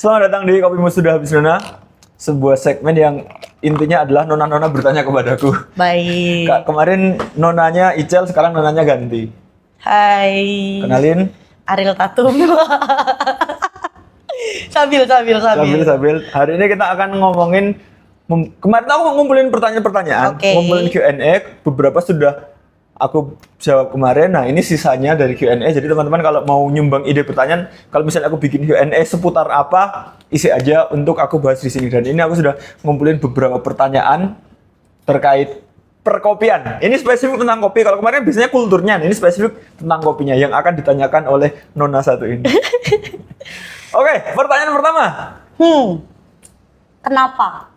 Selamat datang di Kopimu Sudah Habis Nona, sebuah segmen yang intinya adalah nona-nona bertanya kepadaku. Baik. Kemarin nonanya Icel, sekarang nonanya ganti. Hai. Kenalin. Ariel Tatum. Sambil. Hari ini kita akan ngomongin, kemarin aku ngumpulin pertanyaan-pertanyaan, Oke. ngumpulin Q&A, beberapa sudah aku jawab kemarin. Nah, ini sisanya dari Q&A. Jadi teman-teman kalau mau nyumbang ide pertanyaan, kalau misalnya aku bikin Q&A seputar apa, isi aja untuk aku bahas di sini. Dan ini aku sudah ngumpulin beberapa pertanyaan terkait perkopian. Ini spesifik tentang kopi. Kalau kemarin biasanya kulturnya, ini spesifik tentang kopinya yang akan ditanyakan oleh Nona satu ini. Oke, pertanyaan pertama. Kenapa?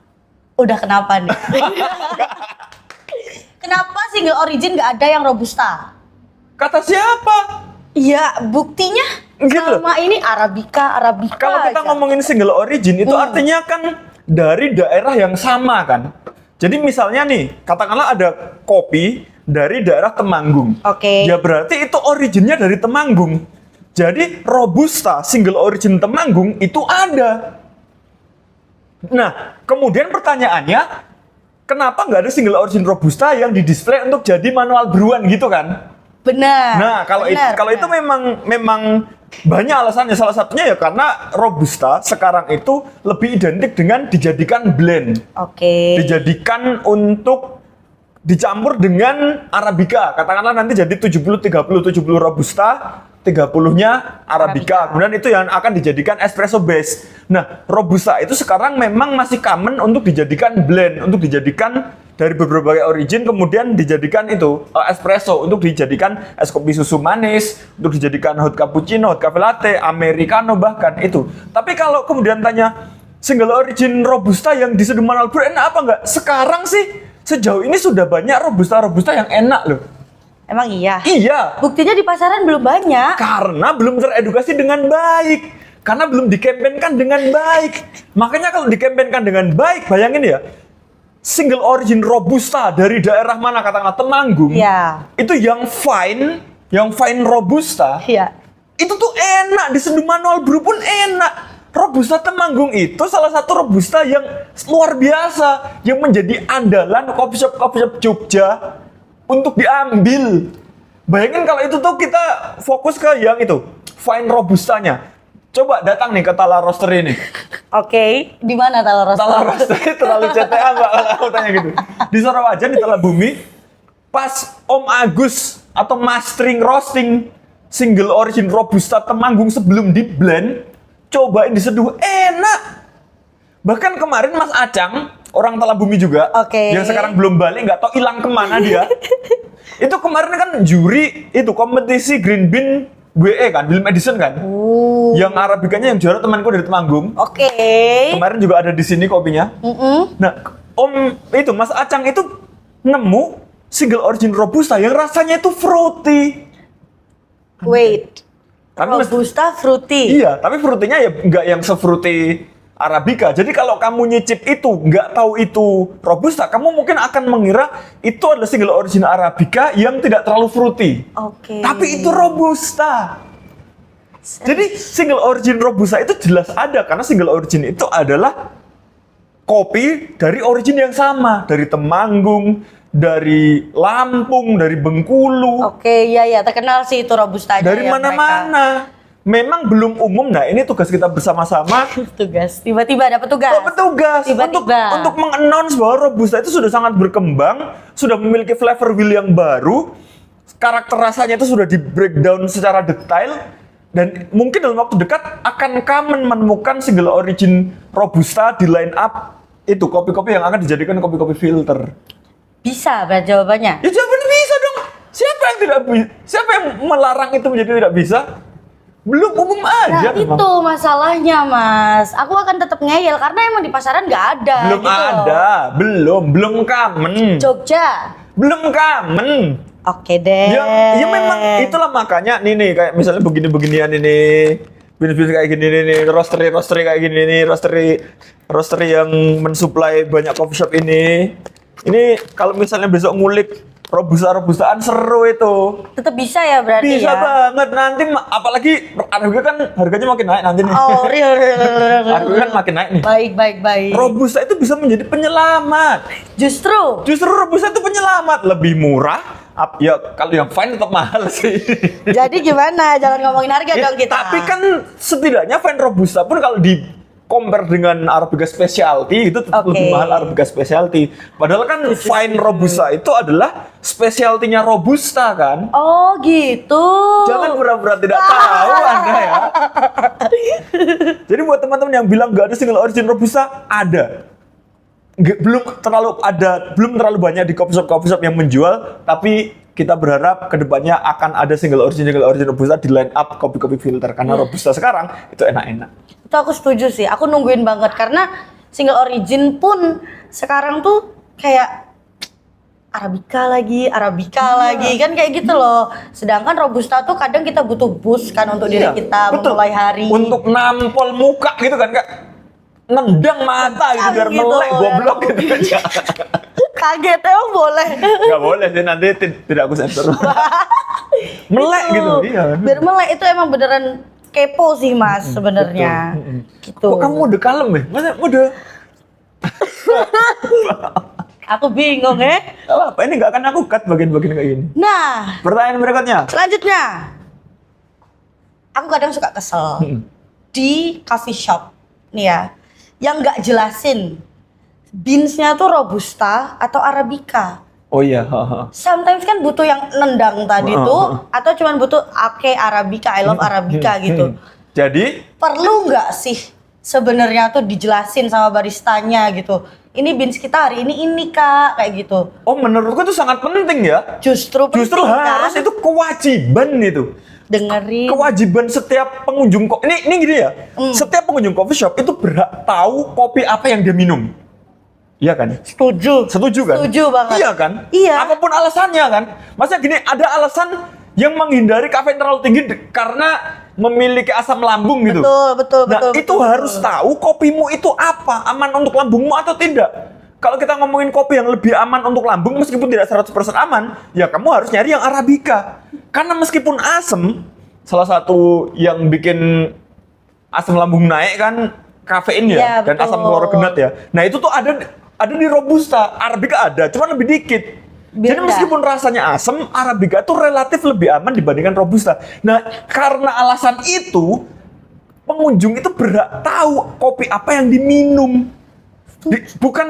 Udah kenapa nih? Kenapa single origin nggak ada yang robusta? Kata siapa? Iya, buktinya Gitu. selama ini Arabica Kalau kita aja. ngomongin single origin, itu artinya kan dari daerah yang sama kan. Jadi misalnya nih, katakanlah ada kopi dari daerah Temanggung. Oke. Ya berarti itu originnya dari Temanggung. Jadi Robusta single origin Temanggung itu ada. Nah, kemudian pertanyaannya, kenapa nggak ada single origin Robusta yang didisplay untuk jadi manual brewan gitu kan? Benar. Nah, kalau itu memang banyak alasannya. Salah satunya ya karena Robusta sekarang itu lebih identik dengan dijadikan blend. Oke. Dijadikan untuk dicampur dengan Arabica. Katakanlah nanti jadi 70-30, 70 Robusta, 30-nya Arabica. Kemudian itu yang akan dijadikan espresso base. Nah, Robusta itu sekarang memang masih common untuk dijadikan blend, untuk dijadikan dari beberapa origin, kemudian dijadikan itu espresso, untuk dijadikan es kopi susu manis, untuk dijadikan hot cappuccino, hot cafe latte, americano bahkan itu. Tapi kalau kemudian tanya single origin Robusta yang diseduh manual brew enak apa enggak? Sekarang sih sejauh ini sudah banyak Robusta yang enak loh. Emang iya? Iya, Buktinya di pasaran belum banyak. karena belum teredukasi dengan baik. Karena belum dikampanyekan dengan baik. Makanya kalau dikampanyekan dengan baik, bayangin ya, single origin Robusta dari daerah mana, katakanlah Temanggung, Iya. itu yang fine Robusta, Iya. itu tuh enak, diseduh manual brew pun enak. Robusta Temanggung itu salah satu Robusta yang luar biasa, yang menjadi andalan coffee shop Jogja untuk diambil. Bayangin kalau itu tuh kita fokus ke yang itu, fine Robustanya. Coba datang nih ke Tala Roastery ini. Oke. Di mana Tala Roastery? Tala Roastery terlalu CTA mbak kalau aku tanya gitu. Di Surawaja, di Tala Bumi, pas Om Agus atau mastering roasting single origin Robusta Temanggung sebelum di blend, cobain diseduh, enak. Bahkan kemarin Mas Acang, orang Tala Bumi juga, Oke. yang sekarang belum balik, nggak tahu hilang kemana dia. Itu kemarin kan juri itu kompetisi Green Bean WE kan, Film Edition kan. Yang Arabikanya yang juara temanku dari Temanggung. Oke. Kemarin juga ada di sini kopinya. Nah, Mas Acang itu nemu single origin Robusta yang rasanya itu fruity. Wait. Tapi Robusta fruity. iya, tapi fruitynya ya nggak yang se-fruity Arabica. Jadi kalau kamu nyicip itu, nggak tahu itu Robusta, kamu mungkin akan mengira itu adalah single origin Arabica yang tidak terlalu fruity. Oke. Tapi itu Robusta. Jadi single origin Robusta itu jelas ada, karena single origin itu adalah kopi dari origin yang sama, dari Temanggung, dari Lampung, dari Bengkulu, Oke, iya terkenal sih itu Robustanya. dari ya, mana-mana. Memang belum umum. Nah, ini tugas kita bersama-sama. mereka. Tugas. Tiba-tiba dapat tugas. Oh, petugas Tiba-tiba. untuk mengannounce bahwa Robusta itu sudah sangat berkembang, sudah memiliki flavor wheel yang baru, karakter rasanya itu sudah di breakdown secara detail, dan mungkin dalam waktu dekat akan common menemukan single origin Robusta di line up itu kopi-kopi yang akan dijadikan kopi-kopi filter. Bisa berarti jawabannya. Ya jawabannya bisa dong. Siapa yang tidak bisa? Siapa yang melarang itu menjadi tidak bisa? Belum umum aja. Nah memang. itu masalahnya mas. Aku akan tetap ngeyel karena emang di pasaran nggak ada. Belum gitu loh. ada, belum common. Jogja. Belum common. Oke deh. Ya memang itulah makanya nih kayak misalnya begini-beginian ini. Bisnis kayak gini nih, roastery kayak gini nih, roastery yang mensuplai banyak coffee shop ini. Ini kalau misalnya besok ngulik Robusta-robustaan seru itu. Tetap bisa ya berarti Bisa ya. banget nanti apalagi Arabica kan harganya makin naik nanti nih. Oh, real. Arabica kan makin naik nih. Baik. Robusta itu bisa menjadi penyelamat. Justru. Justru Robusta itu penyelamat, lebih murah. Ya kalau yang fine tetap mahal sih. Jadi gimana? Jangan ngomongin harga Ya, dong kita. tapi kan setidaknya fine Robusta pun kalau di compare dengan Arabica Specialty itu tetap Oke. lebih mahal Arabica Specialty. Padahal kan fine Robusta itu adalah specialty-nya Robusta kan. Oh gitu. Jangan pura-pura tidak tahu Anda ya. Jadi buat teman-teman yang bilang nggak ada single origin Robusta, ada. Belum terlalu banyak di coffee shop yang menjual, tapi kita berharap kedepannya akan ada single origin Robusta di line up kopi-kopi filter karena Robusta sekarang itu enak-enak. Itu aku setuju sih. Aku nungguin banget karena single origin pun sekarang tuh kayak Arabica lagi kan kayak gitu loh. Sedangkan Robusta tuh kadang kita butuh boost kan untuk diri kita betul. memulai hari. Untuk nampol muka gitu kan Kak. Nendang mata gitu biar Gitu, melek ya. goblok gitu aja. Kaget emang boleh. Gak boleh sih nanti tidak aku sensor. Melek Itu. gitu. Iya. Biar melek itu emang beneran kepo sih Mas sebenarnya. Gitu. Kok kamu udah kalem ya? Masa udah Aku bingung ya. Gak apa-apa, ini gak akan aku cut bagian-bagian kayak gini. Nah, Pertanyaan berikutnya. selanjutnya. Aku kadang suka kesel di coffee shop nih ya, yang nggak jelasin beansnya tuh Robusta atau Arabica. Oh iya, haha. Sometimes kan butuh yang nendang tadi tuh, atau cuman butuh oke Arabica, I love Arabica gitu. Jadi, Perlu nggak sih sebenarnya tuh dijelasin sama baristanya gitu? Ini beans kita hari ini kak, kayak gitu. oh menurutku itu sangat penting ya. Justru Justru penting, harus kan? itu kewajiban itu. Dengerin. Kewajiban setiap pengunjung ini gini ya. Setiap pengunjung coffee shop itu berhak tahu kopi apa yang dia minum. Iya kan? Setuju. Setuju kan? Setuju banget. Iya kan? Iya. Apapun alasannya kan? Maksudnya gini, ada alasan yang menghindari kafein terlalu tinggi karena memiliki asam lambung gitu. Betul. Nah, itu harus tahu kopimu itu apa, aman untuk lambungmu atau tidak. Kalau kita ngomongin kopi yang lebih aman untuk lambung meskipun tidak 100% aman, ya kamu harus nyari yang Arabica. Karena meskipun asam, salah satu yang bikin asam lambung naik kan kafein ya, Iya, dan betul. asam klorogenat ya. Nah, itu tuh ada di Robusta, Arabica ada, cuman lebih dikit. Jadi Beda. meskipun rasanya asam, Arabica tuh relatif lebih aman dibandingkan Robusta. Nah, karena alasan itu, pengunjung itu berhak tahu kopi apa yang diminum. Bukan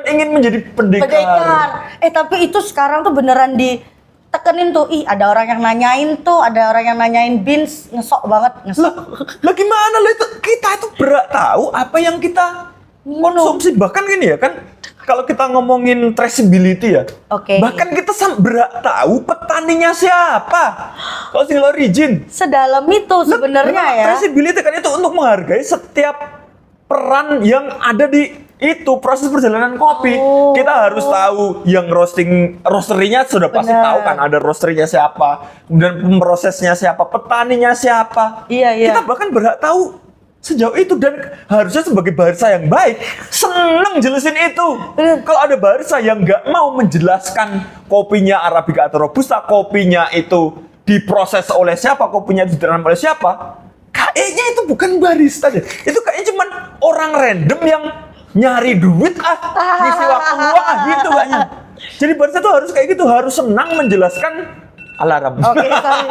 ingin menjadi pendekar. Tapi itu sekarang tuh beneran ditekenin tuh. Ih, ada orang yang nanyain tuh, ada orang yang nanyain beans, ngesok banget, ngesok. Lah gimana lah itu? Kita itu berhak tahu apa yang kita Minum. konsumsi. Bahkan gini ya kan, kalau kita ngomongin traceability ya, Oke. bahkan kita berhak tahu petaninya siapa. Kalau single origin. Sedalam itu sebenarnya Lah, ya. traceability kan itu untuk menghargai setiap peran yang ada di itu proses perjalanan kopi. Oh. Kita harus tahu yang roasterinya sudah pasti Benar. tahu kan, ada roasterinya siapa, kemudian pemrosesnya siapa, petaninya siapa. Iya. Kita bahkan berhak tahu sejauh itu, dan harusnya sebagai barista yang baik seneng jelasin itu. Benar. Kalau ada barista yang nggak mau menjelaskan kopinya Arabica atau Robusta, kopinya itu diproses oleh siapa, kopinya ditanam oleh siapa, kayaknya itu bukan barista deh. Itu kayaknya cuman orang random yang nyari duit ngisi waktu luang gitu kayaknya. Jadi barista tuh harus kayak gitu, harus senang menjelaskan alarm. Oke, sorry.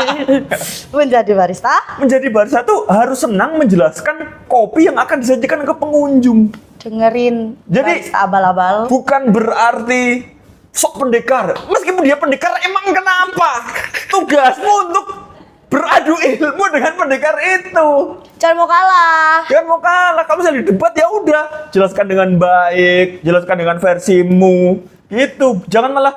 Menjadi barista. Menjadi barista tuh harus senang menjelaskan kopi yang akan disajikan ke pengunjung. Dengerin Jadi, barista abal-abal. Bukan berarti sok pendekar. Meskipun dia pendekar, emang kenapa? Tugasmu untuk beradu ilmu dengan pendekar itu. Jangan mau kalah. Jangan mau kalah. Kamu bisa debat ya udah. Jelaskan dengan baik, jelaskan dengan versimu. Gitu. Jangan malah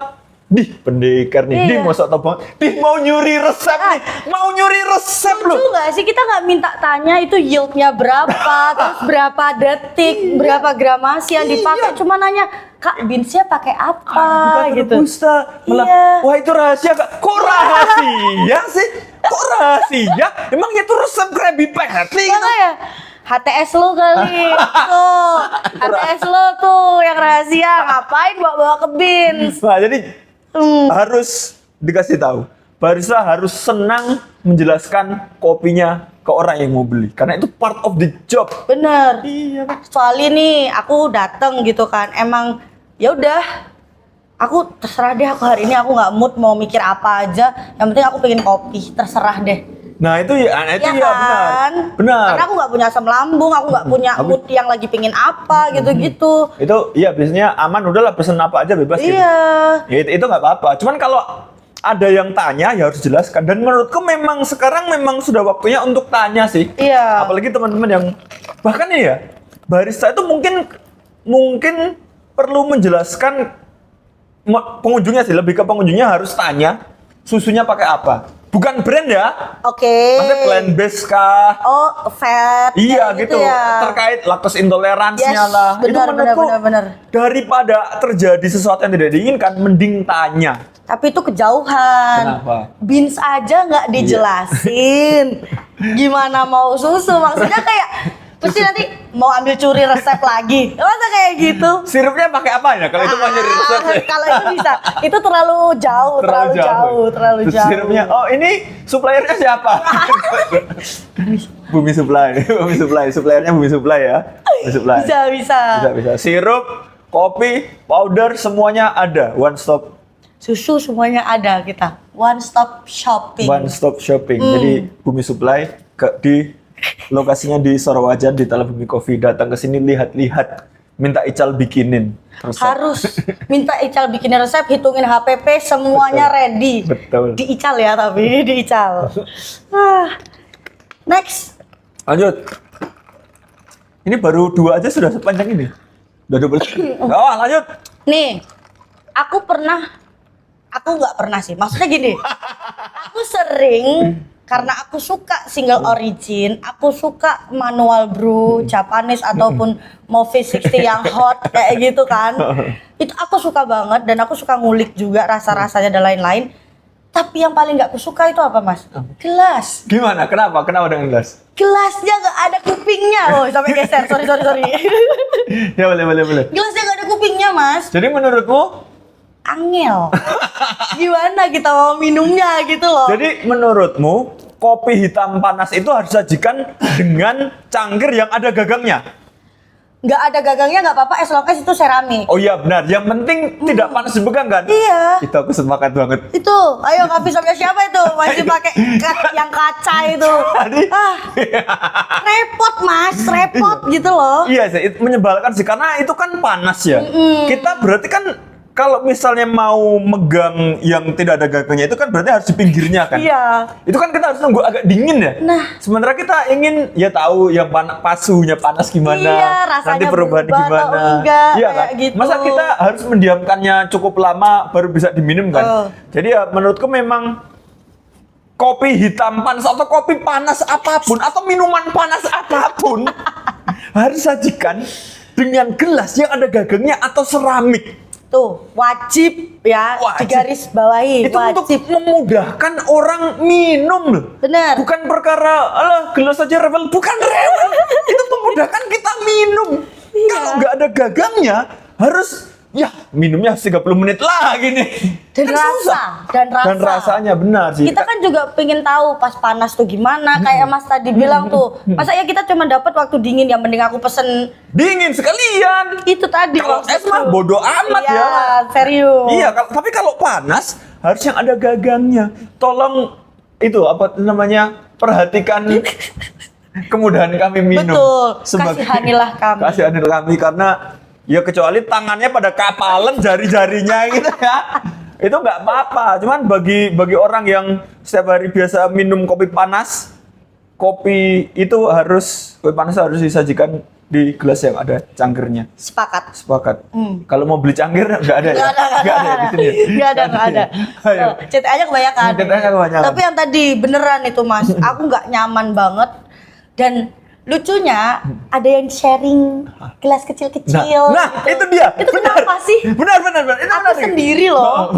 pendekar nih, Iya. mau sok tau banget, mau nyuri resep nih, mau nyuri resep Lucu loh. nggak sih kita nggak minta tanya itu yieldnya berapa, terus berapa detik, berapa gramasi yang dipakai, cuma nanya kak beansnya pakai apa gitu. Robusta. Malah, Iya. wah itu rahasia kak. Kok rahasia sih? Kok rahasia? Emang itu resep Krabby Patty gitu? Makanya HTS lo kali tuh, HTS lo tuh yang rahasia ngapain bawa ke beans. Nah jadi harus dikasih tahu. Barista harus senang menjelaskan kopinya ke orang yang mau beli karena itu part of the job. Bener. Iya. Soalnya nih aku dateng gitu kan, emang ya udah, aku terserah deh, aku hari ini aku nggak mood mau mikir apa aja, yang penting aku pengen kopi, terserah deh. Nah itu ya, Iya kan? benar. Karena aku nggak punya asam lambung, aku nggak punya mood yang lagi pengen apa gitu-gitu. Itu iya biasanya aman, udahlah pesen apa aja bebas gitu. Iya. Ya, itu nggak apa-apa. Cuman kalau ada yang tanya ya harus jelaskan. Dan menurutku memang sekarang memang sudah waktunya untuk tanya sih. Iya. Apalagi teman-teman yang bahkan ya barista itu mungkin perlu menjelaskan pengunjungnya sih, lebih ke pengunjungnya harus tanya susunya pakai apa. Bukan brand ya. Oke. Maksudnya plant based kah? Oh, fat. Iya kayak gitu, ya. terkait laktos intoleransinya Yes, lah. Itu benar, menurutku benar. daripada terjadi sesuatu yang tidak diinginkan, mending tanya. Tapi itu kejauhan. Kenapa? Beans aja nggak dijelasin. Gimana mau susu? Maksudnya kayak pasti nanti mau ambil curi resep lagi. Masa kayak gitu? Sirupnya pakai apa ya? Kalau itu mau nyari resep. Kalau itu bisa. Itu terlalu jauh. Terus sirupnya, oh ini suppliernya siapa? Bumi Supply. Suppliernya Bumi Supply ya. Bumi Supply. Bisa. Sirup, kopi, powder semuanya ada. One stop Susu semuanya ada kita. One stop shopping. Jadi Bumi Supply di lokasinya di Sorowajan di Talang Bumi Coffee. Datang ke sini lihat-lihat, minta Ical bikinin resep. Harus minta Ical bikinin resep, hitungin HPP, semuanya ready. Betul. Di Ical ya, tapi di Ical. Next. Lanjut. Ini baru 2 aja sudah sepanjang ini. Udah 12. Oh, lanjut. Nih, aku nggak pernah sih. Maksudnya gini, aku sering karena aku suka single origin, aku suka manual brew, Japanese ataupun Movi 60 yang hot kayak gitu kan. Itu aku suka banget dan aku suka ngulik juga rasa-rasanya dan lain-lain. Tapi yang paling nggak aku suka itu apa, Mas? Gelas. Gimana? Kenapa dengan gelas? Gelasnya nggak ada kupingnya. Oh, sampai geser. Sorry. Ya boleh. Gelasnya nggak ada kupingnya, Mas. Jadi menurutmu? Angel. Gimana kita mau minumnya gitu loh. Jadi menurutmu kopi hitam panas itu harus disajikan dengan cangkir yang ada gagangnya? Nggak ada gagangnya nggak apa-apa, as long as itu seramik. Oh iya benar, yang penting tidak panas dipegang kan? Iya. Itu aku sepakat banget. Itu, ayo Kavi sampai siapa itu? Masih pakai yang kaca itu. Repot Mas, repot gitu loh. Iya sih, itu menyebalkan sih karena itu kan panas ya. Kita berarti kan kalau misalnya mau megang yang tidak ada gagangnya itu kan berarti harus di pinggirnya kan? Iya. Itu kan kita harus nunggu agak dingin ya? Nah. Sementara kita ingin ya tahu yang pasunya panas gimana, Iya, rasanya nanti perubahan berubah gimana. atau enggak, Iya kayak kan? gitu. Masa kita harus mendiamkannya cukup lama baru bisa diminum kan? Jadi ya menurutku memang kopi hitam panas atau kopi panas apapun atau minuman panas apapun harus sajikan dengan gelas yang ada gagangnya atau seramik. Tuh, wajib ya, Wajib. digaris bawahi, Itu wajib. untuk memudahkan orang minum loh. Bener. Bukan perkara, alah gelas aja rewel. Bukan rewel. Itu memudahkan kita minum. Iya. Kalau nggak ada gagangnya, harus, ya minumnya 30 menit lagi nih. Dan Kan susah. dan rasanya benar sih. Kita kan juga pengen tahu pas panas tuh gimana, kayak Mas tadi bilang tuh. Masa ya kita cuma dapat waktu dingin, yang mending aku pesen dingin sekalian. itu tadi. Kalau es maksudku. mah bodo amat Iya, ya. serius. Iya, tapi kalau panas harus yang ada gagangnya. Tolong itu apa namanya? Perhatikan kemudahan kami minum. Betul. Kasihanilah kami. Kasihanilah kami karena ya kecuali tangannya pada kapalan jari-jarinya gitu ya. Itu nggak apa-apa. Cuman bagi orang yang setiap hari biasa minum kopi panas, kopi panas harus disajikan di gelas yang ada cangkirnya. Sepakat. Kalau mau beli cangkir nggak ada ya? Nggak ada di sini. Nggak ada. Ayo. CTA-nya kebanyakan. CTA-nya kebanyakan. Tapi yang tadi beneran itu Mas, aku nggak nyaman banget. Dan lucunya ada yang sharing gelas kecil-kecil. Nah, gitu. itu dia. Itu kenapa sih? Benar. Itu Aku menarik. sendiri loh.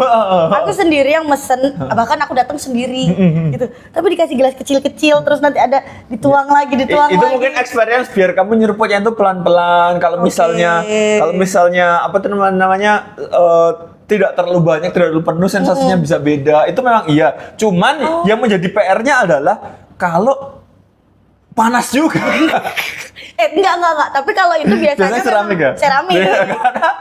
Aku sendiri yang mesen, bahkan aku datang sendiri gitu. Tapi dikasih gelas kecil-kecil, terus nanti ada dituang lagi. Itu mungkin experience biar kamu nyeruputnya itu pelan-pelan. Kalau misalnya apa tuh namanya tidak terlalu banyak, tidak terlalu penuh, sensasinya bisa beda. Itu memang iya. Cuman yang menjadi PR-nya adalah kalau panas juga. Enggak. Tapi kalau itu biasanya Biasanya seramik ya? Seramik. Iya,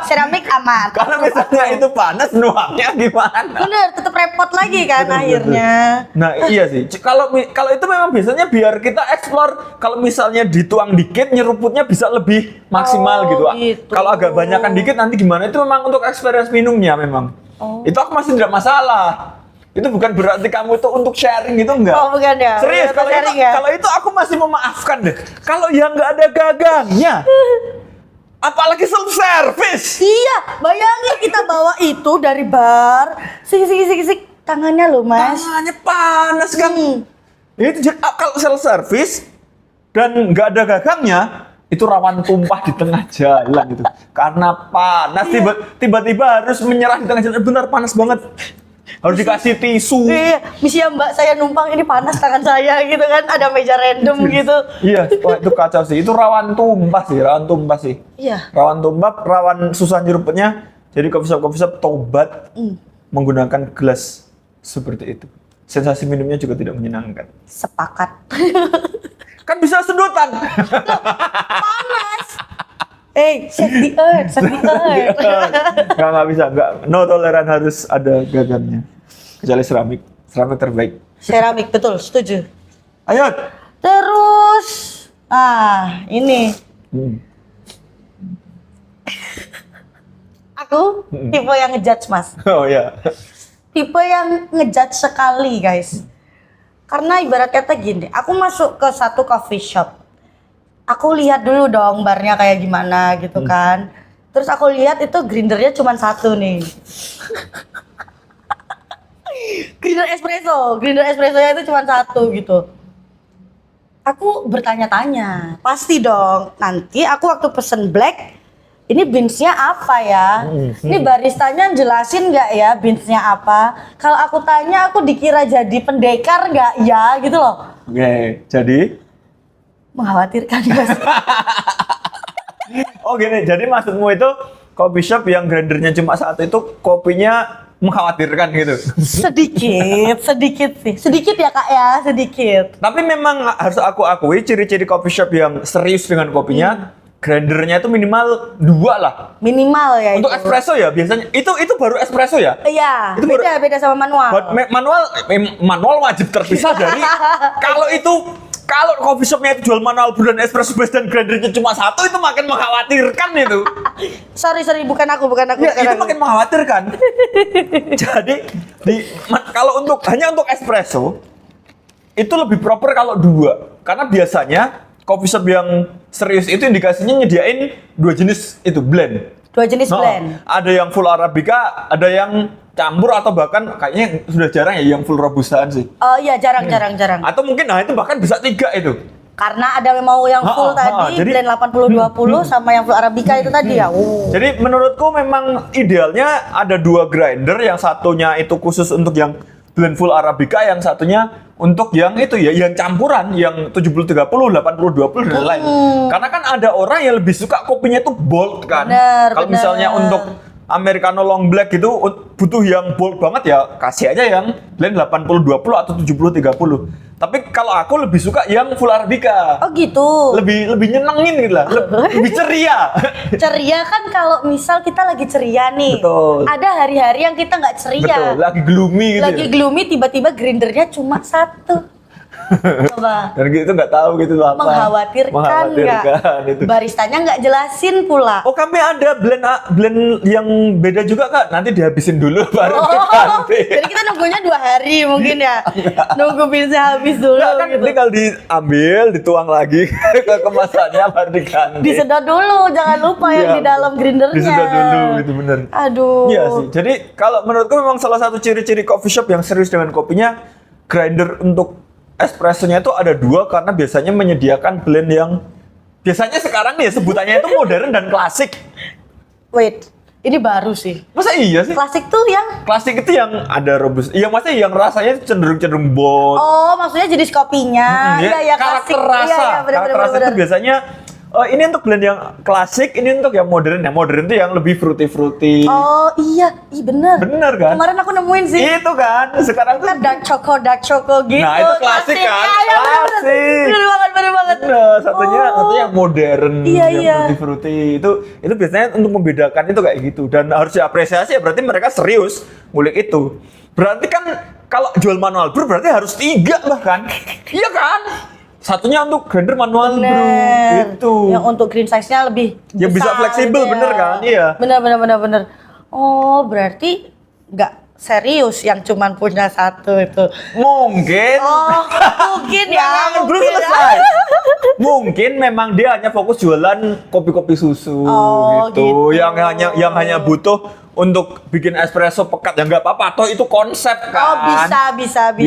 Seramik aman. Karena misalnya itu panas, nuangnya gimana? Bener, tetap repot lagi kan Betul, akhirnya. Nah iya sih. Kalau itu memang biasanya biar kita explore. Kalau misalnya dituang dikit, nyeruputnya bisa lebih maksimal gitu. Gitu. Kalau agak banyakan dikit nanti gimana? Itu memang untuk experience minumnya memang. Itu aku masih tidak masalah. Itu bukan berarti kamu tuh untuk sharing gitu enggak. Oh bukan ya? Serius, Bukan kalau sharing itu, ya? kalau itu aku masih memaafkan deh. Kalau yang nggak ada gagangnya, apalagi self service. Iya, bayangin kita bawa itu dari bar, sik, tangannya loh mas. Tangannya panas kan. Hmm. Itu kalau self service dan nggak ada gagangnya, itu rawan tumpah di tengah jalan gitu. Karena panas, tiba-tiba harus menyerah di tengah jalan. Benar panas banget. Harus dikasih tisu. Iya, misi ya mbak saya numpang ini panas tangan saya gitu kan, ada meja random gitu. Iya, wah itu kacau sih. Itu rawan tumpah sih. Iya. Rawan tumpah, rawan susah nyeruputnya. Jadi coffee shop tobat menggunakan gelas seperti itu. Sensasi minumnya juga tidak menyenangkan. Sepakat. Kan bisa sedotan. Panas. Shake the earth. Nggak bisa, no toleran, harus ada gagangnya. Kecuali seramik terbaik. Seramik, betul, setuju. Ayo. Terus, ini. Aku tipe yang ngejudge mas. Oh ya. Tipe yang ngejudge sekali guys. Karena ibarat kata gini, aku masuk ke satu coffee shop. Aku lihat dulu dong barnya kayak gimana gitu kan. Terus aku lihat itu grindernya cuma satu nih. Grinder espressonya itu cuma satu gitu. Aku bertanya-tanya, pasti dong nanti aku waktu pesen black, ini beansnya apa ya? Ini baristanya jelasin nggak ya beansnya apa? Kalau aku tanya aku dikira jadi pendekar nggak ya gitu loh. Oke, jadi Mengkhawatirkan guys. oh gini, jadi maksudmu itu coffee shop yang grindernya cuma satu itu kopinya mengkhawatirkan gitu? sedikit sih. Sedikit ya kak ya, sedikit. Tapi memang harus aku akui ciri-ciri coffee shop yang serius dengan kopinya, grindernya itu minimal 2 lah. Minimal ya Untuk itu. espresso ya biasanya, itu baru espresso ya? Iya, Itu beda sama manual. Manual wajib terpisah dari kalau coffee shopnya itu jual manual brew dan espresso base dan grindernya cuma satu, itu makin mengkhawatirkan itu. Sorry, bukan aku. Ya, itu makin mengkhawatirkan. Jadi kalau hanya untuk espresso itu lebih proper kalau 2. Karena biasanya coffee shop yang serius itu indikasinya nyediain 2 jenis itu blend. 2 jenis blend. Ada yang full arabica, ada yang campur, atau bahkan kayaknya sudah jarang ya yang full robustaan sih. Oh iya, jarang. Atau mungkin itu bahkan bisa 3 itu. Karena ada mau yang full tadi, jadi blend 80-20 sama yang full arabica itu tadi ya. Jadi menurutku memang idealnya ada 2 grinder, yang satunya itu khusus untuk yang blend full arabica, yang satunya untuk yang itu ya, yang campuran, yang 70-30, 80-20 dan lain. Karena kan ada orang yang lebih suka kopinya itu bold kan. Kalau misalnya untuk Americano long black gitu butuh yang bold banget, ya kasih aja yang blend 80-20 atau 70-30. Tapi kalau aku lebih suka yang full arabica. Oh gitu. Lebih nyenengin gitu lah. Lebih ceria. Ceria kan kalau misal kita lagi ceria nih. Betul. Ada hari-hari yang kita nggak ceria. Betul, lagi gloomy gitu. Lagi gloomy, tiba-tiba grindernya cuma 1. Coba. Dan gitu nggak tahu gitu apa. Mengkhawatirkan nggak? Itu. Baristanya nggak jelasin pula. Oh, kami ada blend yang beda juga kak. Nanti dihabisin dulu baru diganti. Jadi kita nunggunya 2 hari mungkin ya. Nunggu beansnya habis dulu. Nggak, kan gitu. tinggal diambil, dituang lagi ke kemasannya baru diganti. Disedot dulu, jangan lupa yang Iya, di dalam grindernya. disedot dulu gitu, bener. Aduh. Iya sih. Jadi kalau menurutku memang salah satu ciri-ciri coffee shop yang serius dengan kopinya, grinder untuk espressonya itu ada 2, karena biasanya menyediakan blend yang biasanya sekarang nih sebutannya itu modern dan klasik. Wait, ini baru sih. Masa iya sih? Klasik tuh yang Klasik itu yang ada robust. Iya, maksudnya yang rasanya cenderung bold. maksudnya jenis kopinya. Ya, Iya, klasik. karakter rasa. Iya, bener, Karakter rasa itu bener. biasanya Ini untuk blend yang klasik, ini untuk yang modern. Yang modern itu yang lebih fruity. Oh iya, bener. Bener kan? Kemarin aku nemuin sih. Itu kan, sekarang tuh Kan dark choco gitu. Nah, itu klasik kan? Ya, Klasik. bener banget, bener banget. Nah, satunya yang modern, Iya, yang iya. fruity itu biasanya untuk membedakan itu kayak gitu dan harus diapresiasi ya, berarti mereka serius ngulik itu. Berarti kan kalau jual manual brew berarti harus 3 bahkan. Iya kan? Satunya untuk grinder manual brew Bener. itu. Yang untuk green size-nya lebih Yang bisa besar fleksibel, gitu ya. bener kan? Iya. Bener. Oh, berarti nggak serius yang cuman punya satu itu. Mungkin Oh, mungkin ya. Manual brew mungkin ya. selesai. Mungkin memang dia hanya fokus jualan kopi-kopi susu Oh, gitu. Yang hanya butuh untuk bikin espresso pekat ya nggak apa-apa. Toh itu konsep kan. Oh, bisa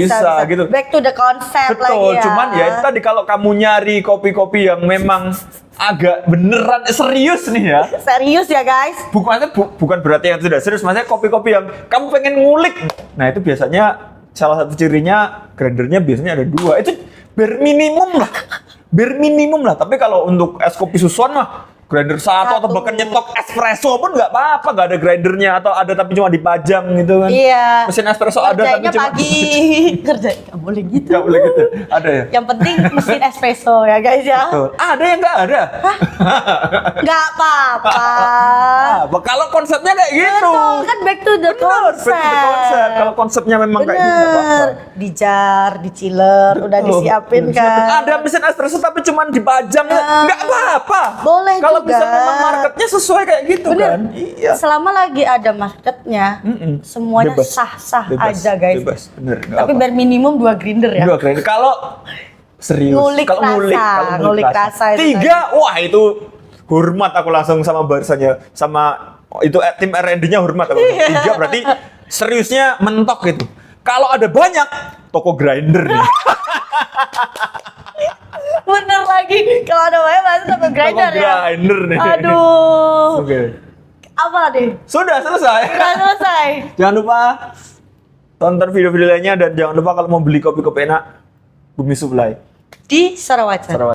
gitu. Back to the concept lagi Betul. ya. Cuman ya itu tadi kalau kamu nyari kopi-kopi yang memang agak beneran serius nih ya. Serius ya, guys. Bukan berarti yang tidak serius, maksudnya kopi-kopi yang kamu pengen ngulik. Nah itu biasanya salah satu cirinya grindernya biasanya ada 2. Itu bare minimum lah. Tapi kalau untuk es kopi susuan mah grinder satu atau bahkan nyetok espresso pun nggak apa-apa, nggak ada grindernya atau ada tapi cuma dipajang gitu kan. Iya. Mesin espresso ada tapi Kerjanya cuma pagi. Kerjanya nggak boleh gitu. nggak boleh gitu. Ada ya. Yang penting mesin espresso ya, guys ya. Betul. Ada yang nggak ada. Nggak apa-apa. Kalau konsepnya kayak gitu. Betul, kan back to the Bener, concept. back to the concept. Kalau konsepnya memang kayak gitu nggak apa-apa. Bener. Di jar, di chiller, udah Betul, disiapin betul. kan. Ada mesin espresso tapi cuma dipajang, nggak apa-apa. Boleh Kalau juga. bisa memang marketnya sesuai kayak gitu Bener. kan. Iya. Selama lagi ada marketnya, semuanya Bebas. sah-sah Bebas. aja, guys. Bebas, bener. nggak Tapi apa. bare minimum 2 grinder ya. 2 grinder. Kalau serius, Ngulik kalau rasa, ngulik rasa itu 3, wah itu hormat aku langsung sama barsanya, sama itu tim R&D-nya hormat aku. 3 berarti seriusnya mentok gitu. Kalau ada banyak toko grinder nih. Bener lagi. Kalau ada banyak pasti sama grinder Toko ya. grinder nih. Aduh. Oke. Apa nih? Sudah selesai. Udah selesai. Jangan lupa tonton video-video lainnya dan jangan lupa kalau mau beli kopi-kopi enak Bumi Supply. Di Sarawaca. Sarawak.